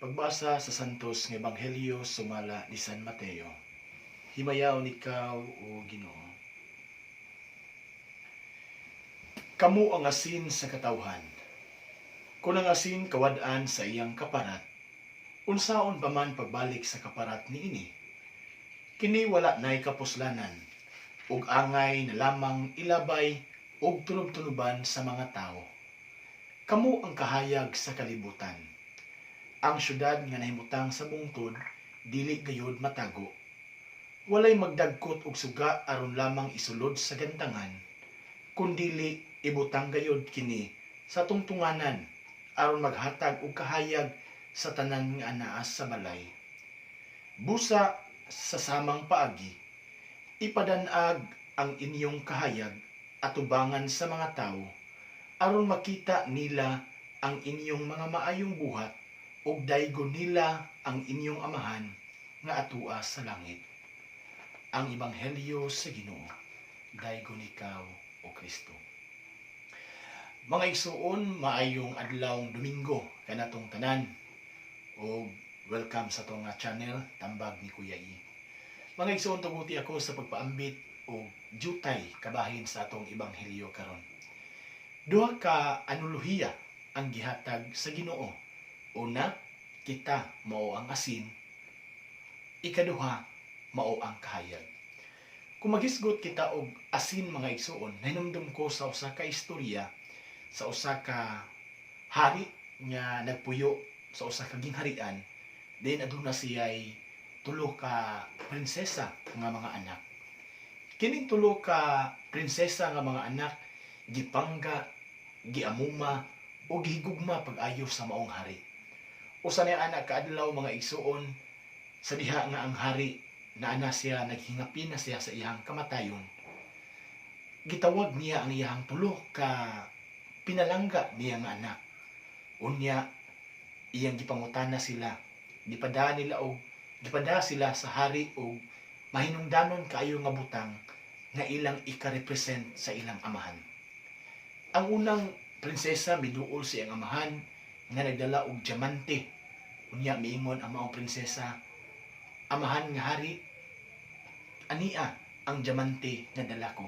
Pagbasa sa Santos nga Ebanghelyo sumala ni San Mateo. Himayaw nikaw o Ginoo. Kamu ang asin sa katawhan. Kung ang asin kawad-an sa iyang kaparat, unsaon pa man pagbalik sa kaparat niini? Kini wala nay kapuslanan, ug angay na lamang ilabay ug tunob-tunuban sa mga tao. Kamu ang kahayag sa kalibutan. Ang syudad nga nahimutang sa bungtod, dili gayud matago. Walay magdagkot og suga aron lamang isulod sa gantangan, kundili ibutang gayud kini sa tungtunganan aron maghatag og kahayag sa tanan nga anaas sa balay. Busa sa samang paagi, ipadanag ang inyong kahayag atubangan sa mga tao aron makita nila ang inyong mga maayong buhat ug daygon nila ang inyong amahan nga atua sa langit. Ang Ebanghelyo sa Ginoo. Daygon ikaw o Kristo. Mga igsuon, maayong adlawng Domingo kanatong tanan ug welcome sa tong channel Tambag ni Kuya I. Mga igsuon, tuguti ako sa pagpaambit og jutay kabahin sa atong Ebanghelyo karon. Duha ka anuluhiya ang gihatag sa Ginoo. Una, kita mao ang asin. Ikaduha, mao ang kahayag. Kung magisgot kita og asin mga igsuon, nahinumdum ko sa usa ka istorya sa usa ka hari nga nagpuyo sa usa ka gingharian. Then aduna siya'y tulo ka prinsesa nga mga anak. Kining tulo ka prinsesa nga mga anak gipangga, giamuma o gihigugma pag-ayo sa maong hari. Usa na anak kaadlaw mga igsuon sa diha nga ang hari na ana siya naghingapi na siya sa iyang kamatayon. Gitawag niya ang iyang tulo ka pinalangga niya nga anak. Unya iyang gipangutana sila. Gipada sila sa hari og mahinungdanon kaayo nga butang nga ilang ika-represent sa ilang amahan. Ang unang prinsesa miduol sa iyang amahan nga nagdala og diamante. Unya miingon ang maong prinsesa, amahan nga hari, ania ang diamante nga dala ko.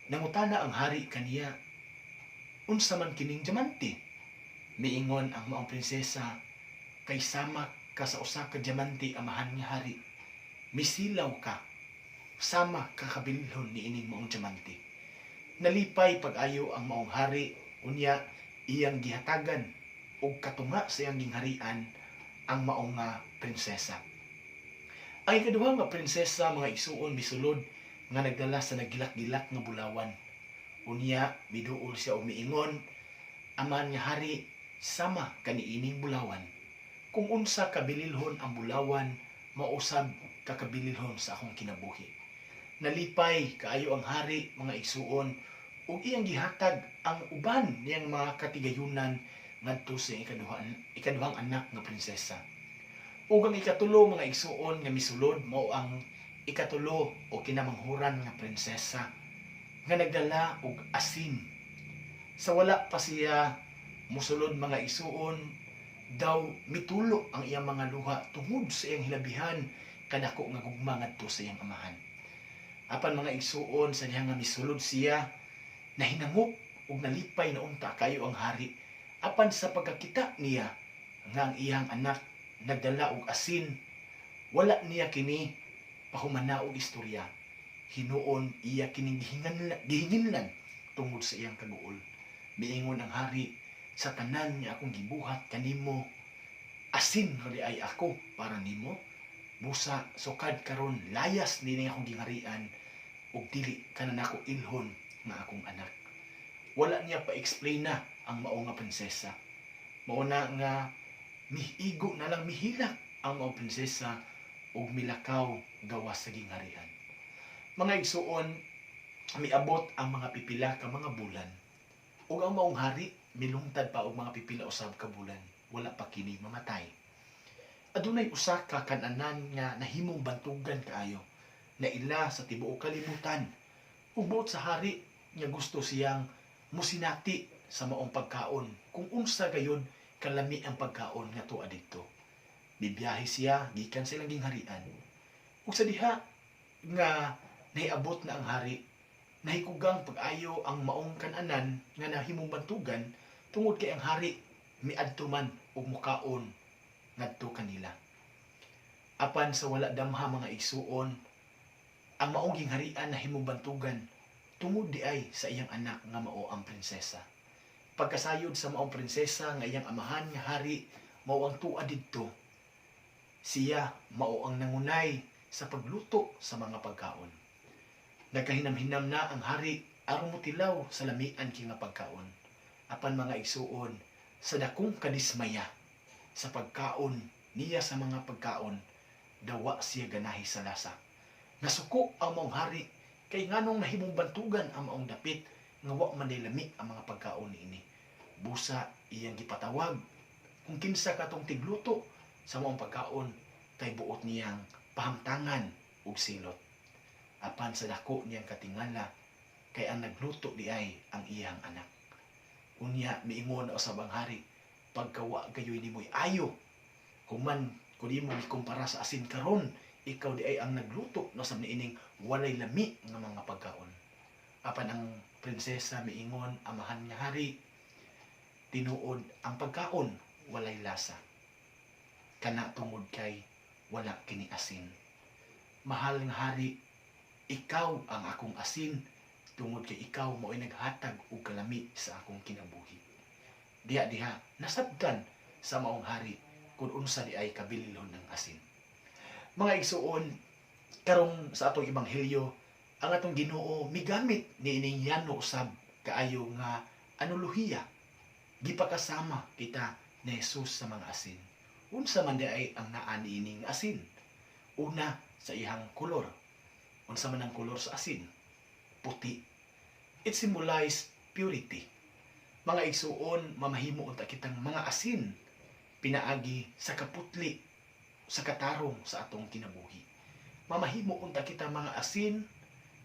Nangutana ang hari kaniya, unsa man kining diamante? Miingon ang maong prinsesa, kay sama ka sa usa ka diamante amahan nga hari. Misilaw ka, sama ka kabilihon ni ining maong diamante. Nalipay pag-ayo ang maong hari, unya iyang gihatagan og katunga sa iyang gingharian ang maong nga prinsesa. Ang ikaduha nga prinsesa mga igsuon misulod nga nagdala sa nagilak-gilak nga bulawan. Unya miduol siya og miingon, aman nga hari, sama kaniining bulawan. Kung unsa kabililhon ang bulawan, mausab kakabililhon sa akong kinabuhi. Nalipay kaayo ang hari mga igsuon ug iyang gihatag ang uban niyang mga katigayunan ngadto sa ikaduhang anak nga prinsesa. Ug ang ikatulo mga igsuon nga misulod mao ang ikatulo o kinamanghuran nga prinsesa nga nagdala og asin. Sa wala pa siya musulod mga igsuon, daw mitulo ang iyang mga luha tungod sa iyang hilabihan kadako nga gugma ngadto sa iyang amahan. Apan mga igsuon sa diha nga misulod siya, nahinangop ug nalipay na unta kayo ang hari apan sa pagkakita niya nga ang iyang anak nagdala og asin, wala niya kini pahumana og istorya. Hinuon iya kining gihinganlan tungod sa iyang kaguol. Miingon ang hari, sa tanan nga akong gibuhat kanimo, asin gali ay ako para nimo. Busa sukad karon layas ni akong gingharian ug dili ka na nako ilhon nga akong anak. Wala niya pa-explain na ang mao nga prinsesa. Mao na nga mihigo na lang mihilak ang maong prinsesa ug milakaw gawas sa gingharian. Mga igsuon, miabot ang mga pipila ka mga bulan ug ang maong hari milungtad pa og mga pipila usab ka bulan, wala pa kini mamatay. Adunay usa ka kan-anan nga nahimong bantugan kaayo na ila sa tibuok kalibutan. Ug buot sa hari nga gusto siyang musinati sa maong pagkaon kung unsa gayud kalami ang pagkaon nga tuwa dito. Bibiyahe siya gikan sa ilang gingharian. Ug sa diha nga nahiabot na ang hari, nahikugang pag-ayo ang maong kan-anan nga nahimong bantugan tungod kay ang hari miadto man og mukaon ngadto kanila. Apan sa wala damha mga igsuon, ang maong gingharian nahimong bantugan tungod di ay sa iyang anak nga mao ang prinsesa. Pagkasayod sa maong prinsesa nga iyang amahan nga hari mao ang tuwa didto, siya mao ang nangunay sa pagluto sa mga pagkaon. Nagkahinam-hinam na ang hari aron motilaw sa lamian kay nga pagkaon. Apan mga igsuon, sa dakong kadismaya sa pagkaon niya sa mga pagkaon, dawa siya ganahi sa lasa. Nasuko ang maong hari kay nganong nahimong bantugan ang maong dapit nga wa man lami ang mga pagkaon niini. Busa iyang gipatawag kung kinsa katong tigluto sa maong pagkaon kay buot niyang pahamtangan ug silot. Apan sa dako niyang katingala kay ang nagluto di ay ang iyang anak. Unya miingon na usab ang hari, pagkawa gayoy nimoy ayo. Human kun imo gikumpara sa asin karon, ikaw di ay ang nagluto no sa niining walay lami nga mga pagkaon. Apan ang prinsesa miingon, amahan nga hari, tinuod ang pagkaon walay lasa. Kana tungod kay wala kini asin. Mahal nga hari, ikaw ang akong asin tungod kay ikaw mao'y naghatag og kalami sa akong kinabuhi. Diha nasabtan sa maong hari kung unsa di ay kabililhon ng asin. Mga igsuon, karong sa atong ebanghelyo, ang atong Ginoo migamit niining yano usab kaayo nga anuluhiya. Gipakasama kita ni Jesus sa mga asin. Unsa man di ay ang naa niining asin? Una, sa ihang kolor. Unsa man ang kolor sa asin? Puti. It symbolizes purity. Mga igsuon, mamahimo unta kitang mga asin pinaagi sa kaputli, sa katarong sa atong kinabuhi. Mamahimo unta kita mga asin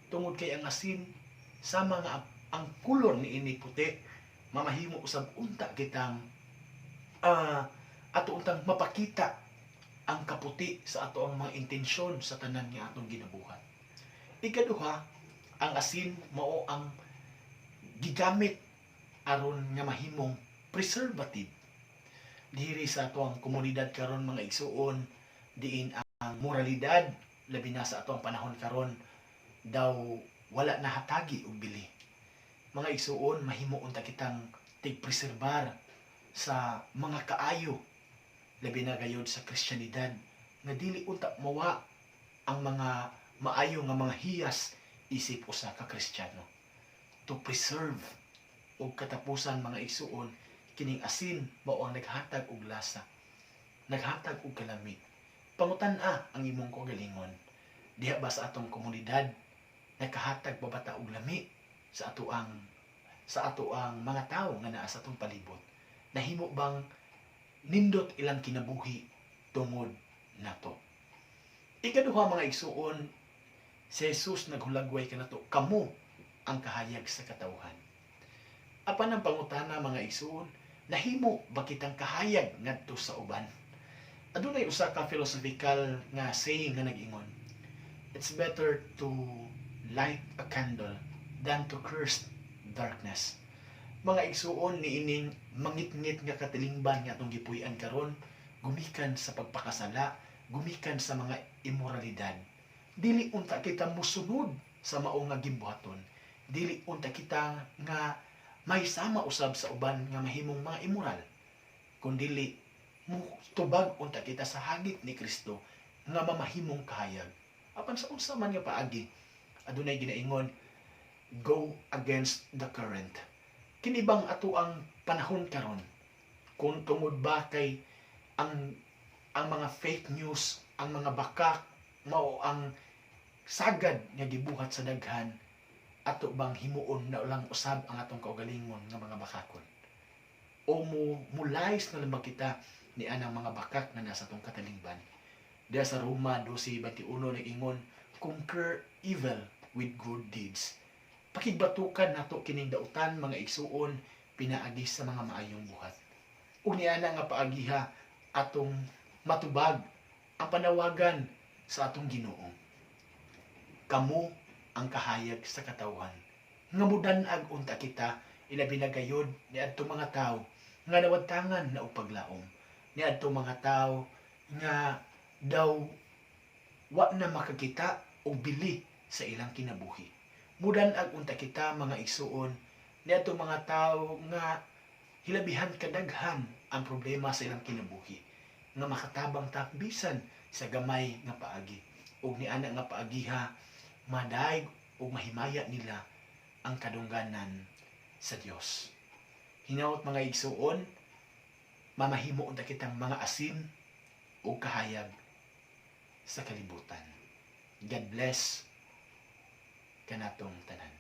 tungod kay ang asin sama nga ang kolor niini puti, mamahimo usab unta kitang ato untang mapakita ang kaputi sa ato ang mga intensyon sa tanan nga atong ginabuhat. Ikaduha, ang asin mao ang gigamit aron nga mahimong preservative. Diri sa ato ang komunidad karon mga igsuon, diin ang moralidad labi na sa ato ang panahon karon daw wala nahatagi og bili. Mga igsuon, mahimo unta kitang tigpreserbar sa mga kaayo labi na gayud sa Kristyanidad nga dili unta mawa ang mga maayo nga mga hiyas isip usa ka Kristiyano. To preserve og katapusan mga igsuon, kining asin mao ang naghatag og lasa, naghatag og kalami. Pangutan-a ang imong kaugalingon, diha ba sa atong komunidad nakahatag ba bata og lami sa ato ang mga tawo nga naa sa atong palibot? Nahimo bang nindot ilang kinabuhi tungod nato? Ikaduha mga igsuon, si Jesus naghulagway kanato, kamo ang kahayag sa katawhan. Apan ang pangutana mga igsuon, nahimo ba kitang kahayag ngadto sa uban? Adunay usa ka philosophical nga saying nga nag-ingon, it's better to light a candle than to curse darkness. Mga igsuon, niining mangit-ngit nga katilingban nga atong gipuy-an karon, gumikan sa pagpakasala, gumikan sa mga immoralidad. Dili unta kita musunod sa mao nga gimbuhaton. Dili unta kita nga may sama usab sa uban nga mahimong mga immoral. Kundili tubag unta kita sa hagit ni Kristo nga mamahimong kahayag. Apan sa unsa man nga paagi, adunay ginaingon, go against the current. Kini bang ato ang panahon karon? Kung tungod ba kay ang mga fake news, ang mga bakak, mao ang sagad nga gibuhat sa daghan, ato bang himuon na ulang usab ang atong kaugalingon nga mga bakakon? O mulayas na lang kita ni anang mga bakak na nasa atong katalingban? Diya sa Roma 12:21 nag-ingon, conquer evil with good deeds. Pakigbatukan nato kining dautan mga igsuon pinaagi sa mga maayong buhat. ug niana nga paagiha atong matubag ang panawagan sa atong Ginoo. Kamo ang kahayag sa katawhan nga mudan-ag unta kita ilabi na gayud niadtong mga tawo nga nawadtangan na og paglaom, niadtong mga tawo nga daw wa na makakita og bili sa ilang kinabuhi. Mudan-ag unta kita mga igsuon niadtong mga tawo nga hilabihan kadaghan ang problema sa ilang kinabuhi nga makatabang ta bisan sa gamay nga paagi ug niana nga paagiha madayeg ug mahimaya nila ang kadungganan sa Dios. Hinaut mga igsuon, mamahimo unta kitang mga asin o kahayag sa kalibutan. God bless kanatong tanan.